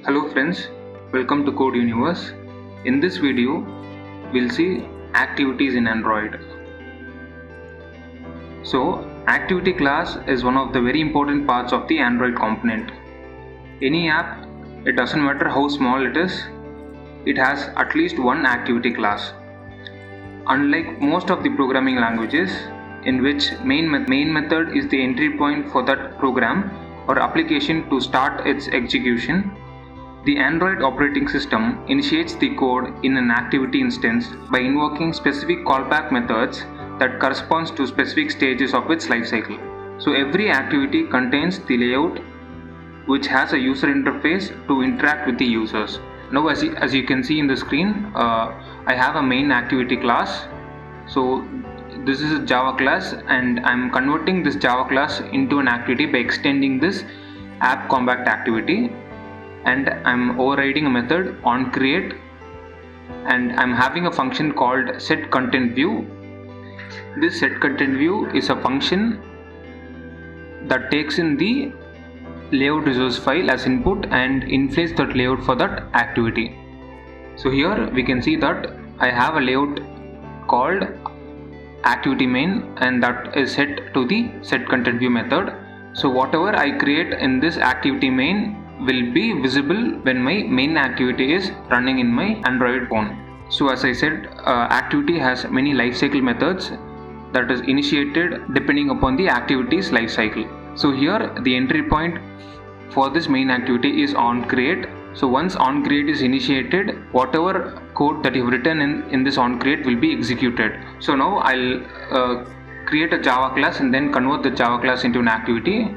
Hello friends, welcome to Code Universe. In this video, we'll see activities in Android. So, activity class is one of the very important parts of the Android component. Any app, it doesn't matter how small it is, it has at least one activity class. Unlike most of the programming languages, in which main method is the entry point for that program or application to start its execution, the Android operating system initiates the code in an activity instance by invoking specific callback methods that corresponds to specific stages of its lifecycle. So every activity contains the layout which has a user interface to interact with the users. Now as you can see in the screen, I have a main activity class. So this is a Java class and I'm converting this Java class into an activity by extending this app combat activity. And I'm overriding a method onCreate, and I'm having a function called setContentView. This setContentView is a function that takes in the layout resource file as input and inflates that layout for that activity. So here we can see that I have a layout called activity main, and that is set to the setContentView method. So whatever I create in this activity main will be visible when my main activity is running in my Android phone. So as I said, activity has many lifecycle methods that is initiated depending upon the activity's lifecycle. So here the entry point for this main activity is onCreate. So once onCreate is initiated, whatever code that you've written in this onCreate will be executed. So now I'll create a Java class and then convert the Java class into an activity.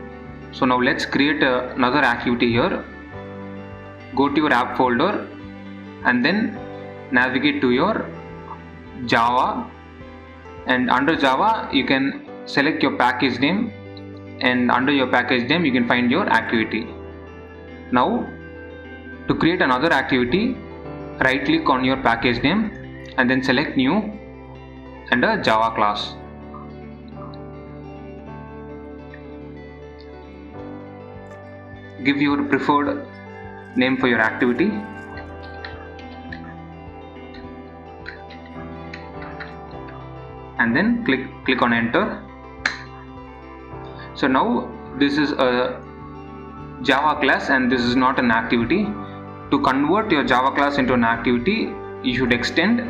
So now let's create another activity here. Go to your app folder and then navigate to your Java, and under Java you can select your package name, and under your package name you can find your activity. Now to create another activity, right click on your package name and then select new and a Java class. Give your preferred name for your activity. And then click on enter. So now this is a Java class and this is not an activity. To convert your Java class into an activity, you should extend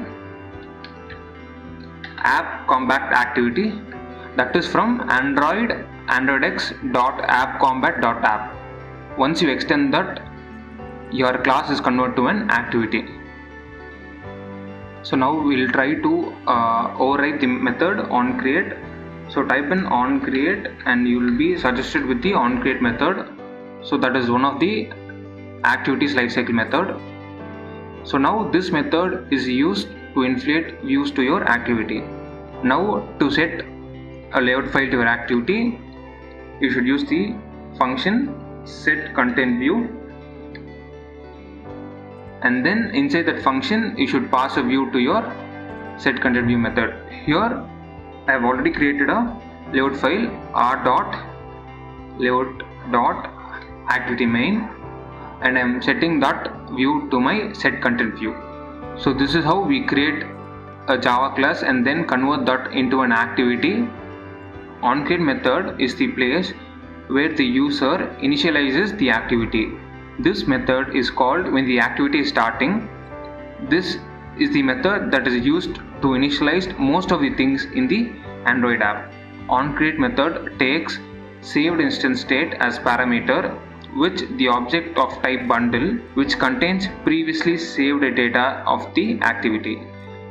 app combat activity, that is from androidx.appcombat.app. Once you extend that, your class is converted to an activity. So now we'll try to override the method onCreate. So type in onCreate and you will be suggested with the onCreate method. So that is one of the activities lifecycle method. So now this method is used to inflate views to your activity. Now to set a layout file to your activity, you should use the function setContentView, and then inside that function you should pass a view to your setContentView method. Here I have already created a layout file r.layout.activity main, and I am setting that view to my setContentView. So this is how we create a Java class and then convert that into an activity. onCreate method is the place where the user initializes the activity. This method is called when the activity is starting. This is the method that is used to initialize most of the things in the Android app. onCreate method takes saved instance state as parameter, which the object of type bundle, which contains previously saved data of the activity.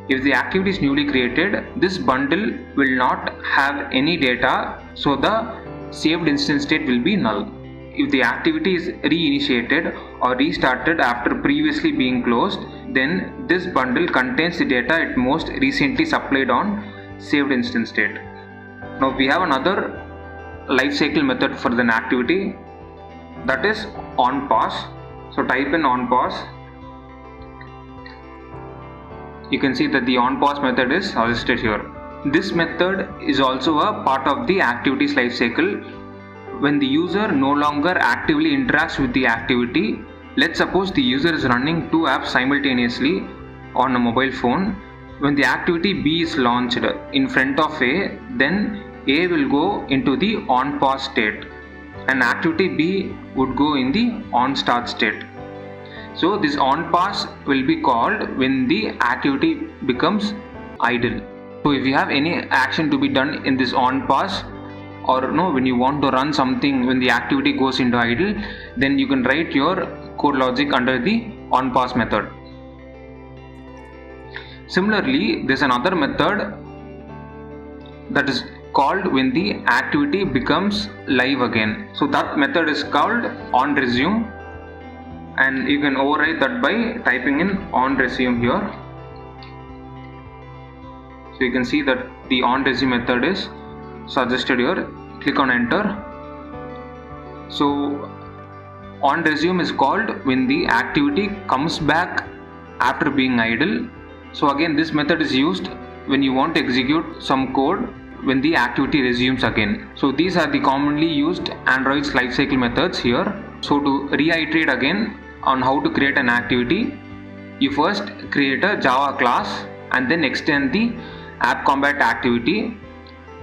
If the activity is newly created, this bundle will not have any data, so the saved instance state will be null. If the activity is reinitiated or restarted after previously being closed, then this bundle contains the data it most recently supplied on saved instance state. Now we have another lifecycle method for an activity, that is onPause. So type in onPause. You can see that the onPause method is suggested here. This method is also a part of the activities lifecycle. When the user no longer actively interacts with the activity, Let's suppose the user is running two apps simultaneously on a mobile phone. When the activity B is launched in front of A, then A will go into the on pause state and activity B would go in the on start state. So this on pause will be called when the activity becomes idle. So if you have any action to be done in this on pause, or when you want to run something when the activity goes into idle, then you can write your code logic under the on pause method. Similarly, there's another method that is called when the activity becomes live again. So that method is called on resume, and you can override that by typing in on resume here. So you can see that the on resume method is suggested here. Click on enter. So on resume is called when the activity comes back after being idle. So again, this method is used when you want to execute some code when the activity resumes again. So these are the commonly used Android's lifecycle methods here. So to reiterate again on how to create an activity, you first create a Java class and then extend the app combat activity,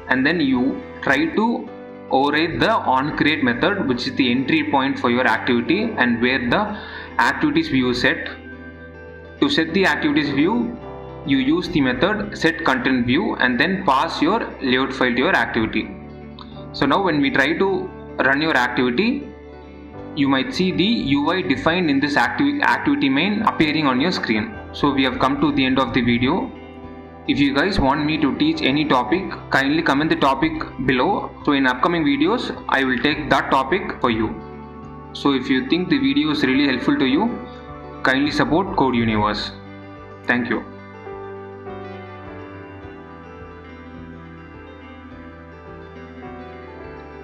and then you try to override the onCreate method, which is the entry point for your activity and where the activities view is set. To set the activities view, you use the method setContentView and then pass your layout file to your activity. So now when we try to run your activity, you might see the UI defined in this activity main appearing on your screen. So we have come to the end of the video. If you guys want me to teach any topic, kindly comment the topic below. So in upcoming videos, I will take that topic for you. So if you think the video is really helpful to you, kindly support Code Universe. Thank you.